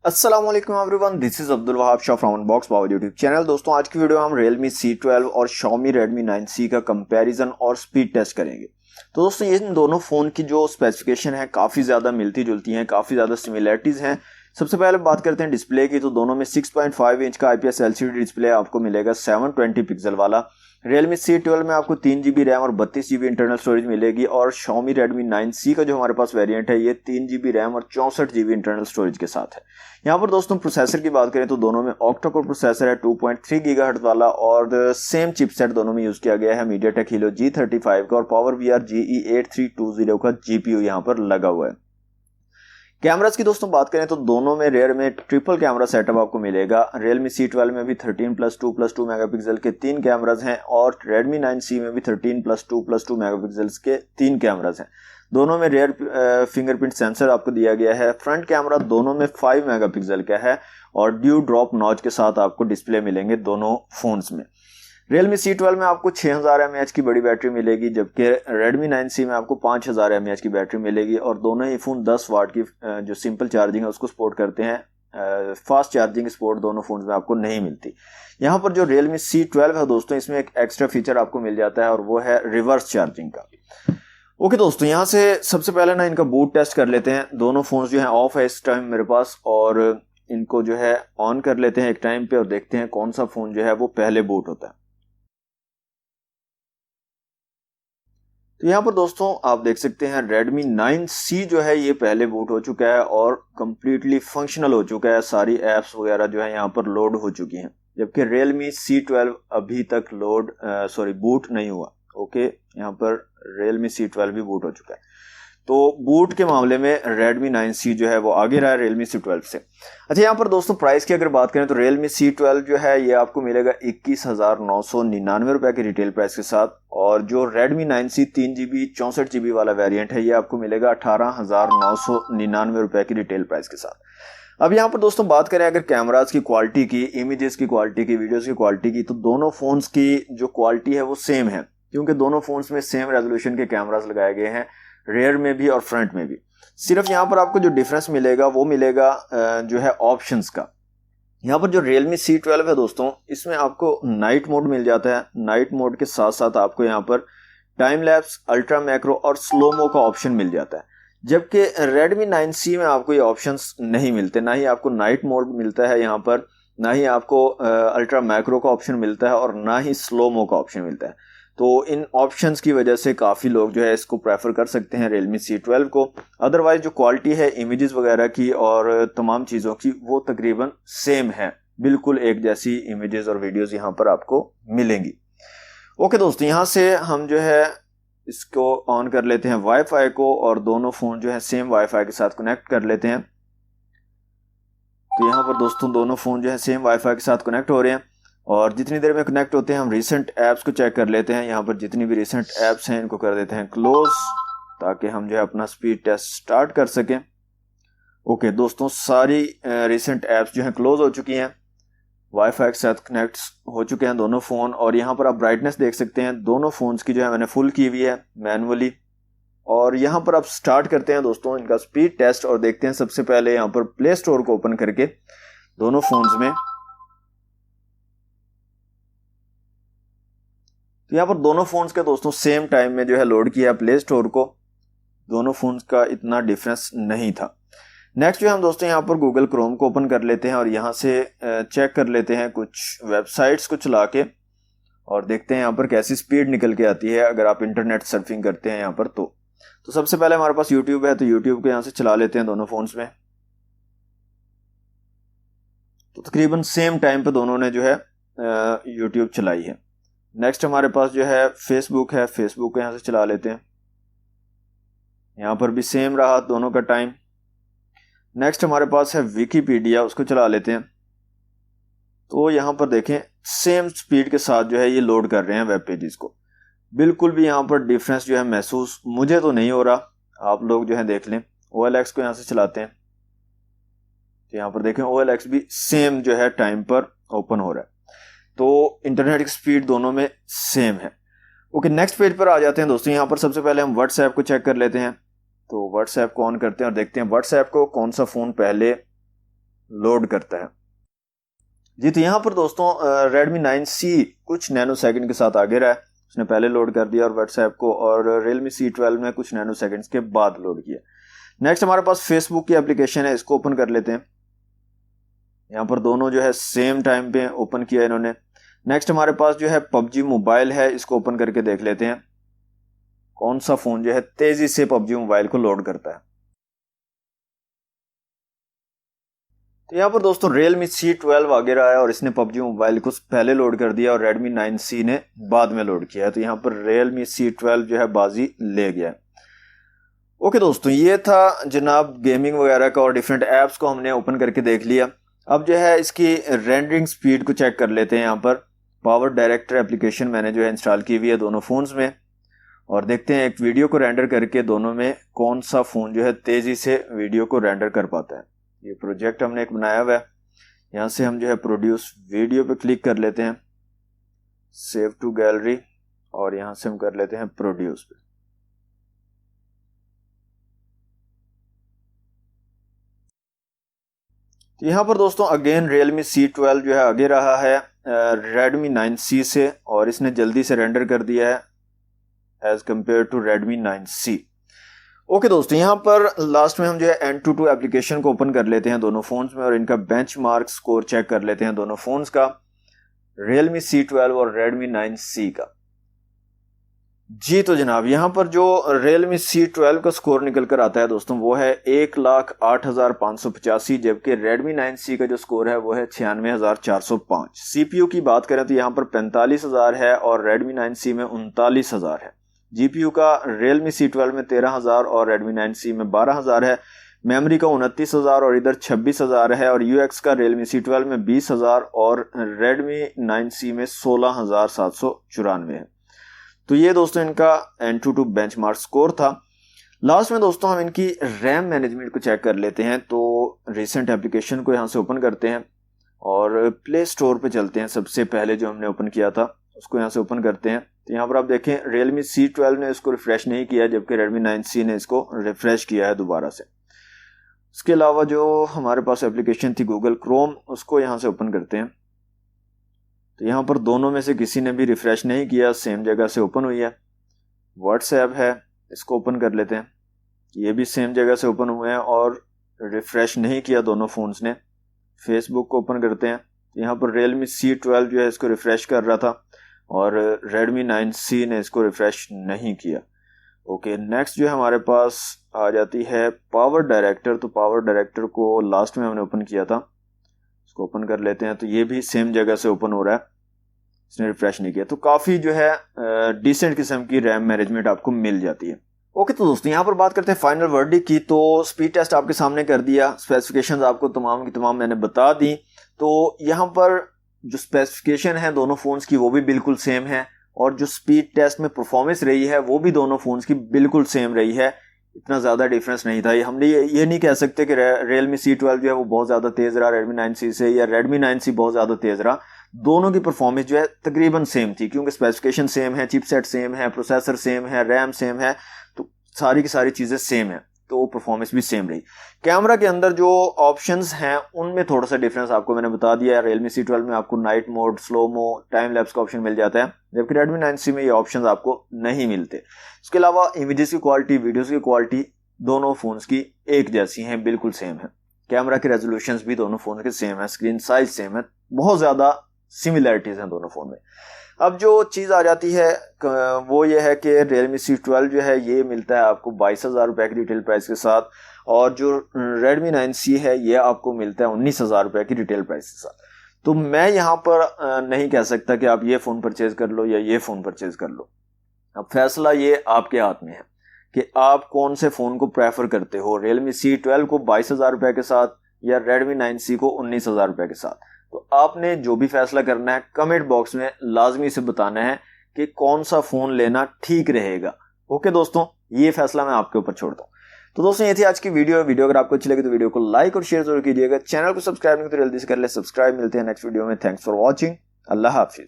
अस्सलाम वालेकुम everyone, this is Abdul Wahab Shah from box power YouTube channel. दोस्तों आज की वीडियो में हम Realme C12 और Xiaomi Redmi 9C का कंपैरिजन और स्पीड टेस्ट करेंगे। तो दोस्तों ये इन दोनों फ़ोन की जो स्पेसिफिकेशन है काफ़ी ज़्यादा मिलती जुलती हैं, काफ़ी ज़्यादा सिमिलरिटीज़ हैं। सबसे पहले बात करते हैं डिस्प्ले की, तो दोनों में 6.5 इंच का IPS LCD डिस्प्ले आपको मिलेगा 720 पिक्सल वाला। Realme C12 में आपको 3 GB रैम और 32 GB इंटरनल स्टोरेज मिलेगी, और Xiaomi Redmi 9C का जो हमारे पास वेरिएंट है ये 3 GB रैम और 64 GB इंटरनल स्टोरेज के साथ है। यहाँ पर दोस्तों प्रोसेसर की बात करें तो दोनों में ऑक्टा कोर प्रोसेसर है 2.3 GHz वाला, और सेम चिपसेट दोनों में यूज किया गया है MediaTek Helio G35 का, और PowerVR GE8320 का GPU यहाँ पर लगा हुआ है। कैमरास की दोस्तों बात करें तो दोनों में रेयर में ट्रिपल कैमरा सेटअप आपको मिलेगा। Realme C12 में भी 13+2+2 मेगापिक्सल के 3 कैमराज हैं, और Redmi 9C में भी 13+2+2 मेगापिक्सल के 3 कैमराज हैं। दोनों में रेयर फिंगरप्रिंट सेंसर आपको दिया गया है। फ्रंट कैमरा दोनों में 5 मेगापिक्सल का है, और ड्यू ड्रॉप नॉच के साथ आपको डिस्प्ले मिलेंगे दोनों फोन्स में। Realme C12 में आपको 6000 mAh की बड़ी बैटरी मिलेगी, जबकि Redmi 9C में आपको 5000 mAh की बैटरी मिलेगी, और दोनों ही फ़ोन 10 वाट की जो सिंपल चार्जिंग है उसको सपोर्ट करते हैं। फास्ट चार्जिंग सपोर्ट दोनों फोन में आपको नहीं मिलती। यहाँ पर जो Realme C12 है दोस्तों, इसमें एक एक्स्ट्रा फीचर आपको मिल जाता है, और वो है रिवर्स चार्जिंग का। ओके दोस्तों, यहाँ से सबसे पहले ना इनका बूट टेस्ट कर लेते हैं। दोनों फोन जो है ऑफ है इस टाइम मेरे पास, और इनको जो है ऑन कर लेते हैं एक टाइम पे, और देखते हैं कौन सा फोन जो है वो पहले बूट होता है। तो यहाँ पर दोस्तों आप देख सकते हैं Redmi 9C जो है ये पहले बूट हो चुका है और कंप्लीटली फंक्शनल हो चुका है। सारी एप्स वगैरह जो है यहाँ पर लोड हो चुकी हैं, जबकि Realme C12 अभी तक बूट नहीं हुआ। ओके, यहाँ पर Realme C12 भी बूट हो चुका है। तो बूट के मामले में Redmi 9C जो है वो आगे रहा है Realme C12 से। अच्छा, यहाँ पर दोस्तों प्राइस की अगर बात करें तो Realme C12 जो है ये आपको मिलेगा 21,999 रुपए की रिटेल प्राइस के साथ, और जो Redmi 9C 3 GB 64 GB वाला वेरिएंट है ये आपको मिलेगा 18,999 रुपए की रिटेल प्राइस के साथ। अब यहाँ पर दोस्तों बात करें अगर कैमराज की क्वालिटी की, इमेजेस की क्वालिटी की, वीडियोस की क्वालिटी की, तो दोनों फोन्स की जो क्वालिटी है वो सेम है, क्योंकि दोनों फोन्स में सेम रेजोल्यूशन के कैमरास लगाए गए हैं, रेयर में भी और फ्रंट में भी। सिर्फ यहाँ पर आपको जो डिफरेंस मिलेगा वो मिलेगा जो है ऑप्शंस का। यहाँ पर जो Realme C12 है दोस्तों, इसमें आपको नाइट मोड मिल जाता है। नाइट मोड के साथ साथ आपको यहाँ पर टाइम लैप्स, अल्ट्रा मैक्रो और स्लोमो का ऑप्शन मिल जाता है, जबकि Redmi 9C में आपको ये ऑप्शंस नहीं मिलते। ना ही आपको नाइट मोड मिलता है यहाँ पर, ना ही आपको अल्ट्रा मैक्रो का ऑप्शन मिलता है, और ना ही स्लोमो का ऑप्शन मिलता है। तो इन ऑप्शंस की वजह से काफ़ी लोग जो है इसको प्रेफर कर सकते हैं Realme C12 को। अदरवाइज जो क्वालिटी है इमेजेस वगैरह की और तमाम चीज़ों की वो तकरीबन सेम है, बिल्कुल एक जैसी इमेजेस और वीडियोस यहाँ पर आपको मिलेंगी। ओके दोस्तों, यहाँ से हम जो है इसको ऑन कर लेते हैं वाईफाई को, और दोनों फ़ोन जो है सेम वाईफाई के साथ कनेक्ट कर लेते हैं। तो यहाँ पर दोस्तों दोनों फ़ोन जो है सेम वाईफाई के साथ कनेक्ट हो रहे हैं, और जितनी देर में कनेक्ट होते हैं हम रिसेंट ऐप्स को चेक कर लेते हैं। यहाँ पर जितनी भी रिसेंट ऐप्स हैं इनको कर देते हैं क्लोज, ताकि हम जो है अपना स्पीड टेस्ट स्टार्ट कर सकें। ओके दोस्तों, सारी रिसेंट ऐप्स जो हैं क्लोज हो चुकी हैं, वाईफाई के साथ कनेक्ट हो चुके हैं दोनों फ़ोन। और यहाँ पर आप ब्राइटनेस देख सकते हैं दोनों फ़ोन्स की जो है मैंने फुल की हुई है मैनुअली। और यहाँ पर आप स्टार्ट करते हैं दोस्तों इनका स्पीड टेस्ट, और देखते हैं सबसे पहले यहाँ पर प्ले स्टोर को ओपन करके दोनों फ़ोन्स में। तो यहाँ पर दोनों फोन्स के दोस्तों सेम टाइम में जो है लोड किया प्ले स्टोर को। दोनों फोन्स का इतना डिफरेंस नहीं था। नेक्स्ट जो है हम दोस्तों यहाँ पर गूगल क्रोम को ओपन कर लेते हैं, और यहाँ से चेक कर लेते हैं कुछ वेबसाइट्स को चला के, और देखते हैं यहाँ पर कैसी स्पीड निकल के आती है अगर आप इंटरनेट सर्फिंग करते हैं यहाँ पर। तो सबसे पहले हमारे पास यूट्यूब है, तो यूट्यूब को यहाँ से चला लेते हैं दोनों फोन्स में। तो तकरीबन सेम टाइम पे दोनों ने जो है यूट्यूब चलाई है। नेक्स्ट हमारे पास जो है फेसबुक है, फेसबुक को यहाँ से चला लेते हैं। यहाँ पर भी सेम रहा दोनों का टाइम। नेक्स्ट हमारे पास है विकीपीडिया, उसको चला लेते हैं। तो यहाँ पर देखें सेम स्पीड के साथ जो है ये लोड कर रहे हैं वेब पेजेस को। बिल्कुल भी यहाँ पर डिफरेंस जो है महसूस मुझे तो नहीं हो रहा, आप लोग जो है देख लें। OLX को यहाँ से चलाते हैं, तो यहाँ पर देखें OLX भी सेम जो है टाइम पर ओपन हो रहा है। तो इंटरनेट की स्पीड दोनों में सेम है। ओके, नेक्स्ट पेज पर आ जाते हैं दोस्तों। यहाँ पर सबसे पहले हम व्हाट्सएप को चेक कर लेते हैं। तो व्हाट्सएप को ऑन करते हैं और देखते हैं व्हाट्सएप को कौन सा फ़ोन पहले लोड करता है जी। तो यहाँ पर दोस्तों Redmi 9C कुछ नैनो सेकंड के साथ आगे रहा है, उसने पहले लोड कर दिया और व्हाट्सएप को, और Realme C12 ने कुछ नैनो सेकंड्स के बाद लोड किया। नेक्स्ट हमारे पास फेसबुक की एप्लीकेशन है, इसको ओपन कर लेते हैं। यहाँ पर दोनों जो है सेम टाइम पे ओपन किया इन्होंने। नेक्स्ट हमारे पास जो है PUBG मोबाइल है, इसको ओपन करके देख लेते हैं कौन सा फोन जो है तेजी से PUBG मोबाइल को लोड करता है। तो यहाँ पर दोस्तों Realme C12 आगे रहा है और इसने PUBG मोबाइल को पहले लोड कर दिया और Redmi 9C ने बाद में लोड किया है। तो यहाँ पर Realme C12 जो है बाजी ले गया है। ओके दोस्तों, ये था जनाब गेमिंग वगैरह का और डिफरेंट ऐप्स को हमने ओपन करके देख लिया। अब जो है इसकी रेंडरिंग स्पीड को चेक कर लेते हैं। यहाँ पर पावर डायरेक्टर एप्लीकेशन मैंने जो है इंस्टॉल की हुई है दोनों फोन्स में, और देखते हैं एक वीडियो को रेंडर करके दोनों में कौन सा फोन जो है तेजी से वीडियो को रेंडर कर पाता है। ये प्रोजेक्ट हमने एक बनाया हुआ है, यहाँ से हम जो है प्रोड्यूस वीडियो पे क्लिक कर लेते हैं, सेव टू गैलरी, और यहाँ से हम कर लेते हैं प्रोड्यूस पे। तो यहाँ पर दोस्तों अगेन Realme C12 जो है आगे रहा है Redmi 9C से, और इसने जल्दी से रेंडर कर दिया है as compare to Redmi 9C। Okay दोस्तों, यहाँ पर लास्ट में हम जो है Antutu एप्लीकेशन को ओपन कर लेते हैं दोनों फोन्स में, और इनका बेंचमार्क स्कोर चेक कर लेते हैं दोनों फोन्स का, Realme C12 और Redmi 9C का। जी तो जनाब यहाँ पर जो Realme C12 का स्कोर निकल कर आता है दोस्तों वो है 1,08,585, जबकि Redmi 9C का जो स्कोर है वो है 96,405। CPU की बात करें तो यहाँ पर 45,000 है और Redmi 9C में 39,000 है। GPU का Realme C12 में 13,000 और Redmi 9C में 12,000 है। मेमोरी का 29,000 और इधर 26,000 है, और UX का Realme C12 में 20,000 और Redmi 9C में 16,794 है। तो ये दोस्तों इनका Antutu बेंचमार्क स्कोर था। लास्ट में दोस्तों हम इनकी रैम मैनेजमेंट को चेक कर लेते हैं। तो रिसेंट एप्लीकेशन को यहाँ से ओपन करते हैं और प्ले स्टोर पे चलते हैं। सबसे पहले जो हमने ओपन किया था उसको यहाँ से ओपन करते हैं। तो यहाँ पर आप देखें Realme C12 ने इसको रिफ्रेश नहीं किया, जबकि Redmi 9C ने इसको रिफ्रेश किया है दोबारा से। इसके अलावा जो हमारे पास एप्लीकेशन थी Google Chrome, उसको यहाँ से ओपन करते हैं। तो यहाँ पर दोनों में से किसी ने भी रिफ्रेश नहीं किया, सेम जगह से ओपन हुई है। WhatsApp है, इसको ओपन कर लेते हैं। ये भी सेम जगह से ओपन हुए हैं और रिफ्रेश नहीं किया दोनों फोन्स ने। Facebook को ओपन करते हैं। यहाँ पर Realme C12 जो है इसको रिफ्रेश कर रहा था और Redmi 9C ने इसको रिफ्रेश नहीं किया। ओके, नेक्स्ट जो है हमारे पास आ जाती है पावर डायरेक्टर। तो पावर डायरेक्टर को लास्ट में हमने ओपन किया था, इसको ओपन कर लेते हैं। तो ये भी सेम जगह से ओपन हो रहा है, इसने रिफ्रेश नहीं किया। तो काफ़ी जो है डिसेंट किस्म की रैम मैनेजमेंट आपको मिल जाती है। ओके तो दोस्तों यहाँ पर बात करते हैं फाइनल वर्डिक्ट की। तो स्पीड टेस्ट आपके सामने कर दिया, स्पेसिफिकेशंस आपको तमाम की तमाम मैंने बता दी। तो यहाँ पर जो स्पेसिफिकेशन है दोनों फोन्स की वो भी बिल्कुल सेम है, और जो स्पीड टेस्ट में परफॉर्मेंस रही है वो भी दोनों फोन्स की बिल्कुल सेम रही है। इतना ज़्यादा डिफरेंस नहीं था। हमने ये नहीं कह सकते कि Realme C12 जो है वो बहुत ज़्यादा तेज़ रहा Redmi 9C से, या Redmi 9C बहुत ज़्यादा तेज़ रहा। दोनों की परफॉर्मेंस जो है तकरीबन सेम थी, क्योंकि स्पेसिफिकेशन सेम है, चिपसेट सेम है, प्रोसेसर सेम है, रैम सेम है, तो सारी की सारी चीज़ें सेम है, तो परफॉर्मेंस भी सेम रही। कैमरा के अंदर जो ऑप्शंस हैं उनमें थोड़ा सा डिफरेंस आपको मैंने बता दिया है। Realme C12 में आपको night mode, slow mo, time lapse का ऑप्शन मिल जाता है, जबकि Redmi 9C में ये ऑप्शंस आपको नहीं मिलते। इसके अलावा इमेजेस की क्वालिटी, वीडियोस की क्वालिटी दोनों फोन्स की एक जैसी हैं, बिल्कुल सेम है। कैमरा के रेजोल्यूशंस भी दोनों फोन के सेम है, स्क्रीन साइज सेम है, बहुत ज़्यादा सिमिलैरिटीज़ हैं दोनों फ़ोन में। अब जो चीज़ आ जाती है वो ये है कि Realme C12 जो है ये मिलता है आपको 22,000 रुपये की रिटेल प्राइस के साथ, और जो Redmi 9C है ये आपको मिलता है 19,000 रुपये की रिटेल प्राइस के साथ। तो मैं यहाँ पर नहीं कह सकता कि आप ये फ़ोन परचेज़ कर लो या ये फ़ोन परचेज़ कर लो। अब फैसला ये आपके हाथ में है कि आप कौन से फ़ोन को प्रेफर करते हो, Realme C12 को 22,000 रुपये के साथ या Redmi 9C को 19,000 रुपये के साथ। तो आपने जो भी फैसला करना है कमेंट बॉक्स में लाजमी से बताना है कि कौन सा फ़ोन लेना ठीक रहेगा। ओके दोस्तों, ये फैसला मैं आपके ऊपर छोड़ता हूँ। तो दोस्तों ये थी आज की वीडियो अगर आपको अच्छी लगी तो वीडियो को लाइक और शेयर जरूर कीजिएगा। चैनल को सब्सक्राइब नहीं तो जल्दी से कर ले सब्सक्राइब। मिलते हैं नेक्स्ट वीडियो में। Thanks for watching. Allah Hafiz.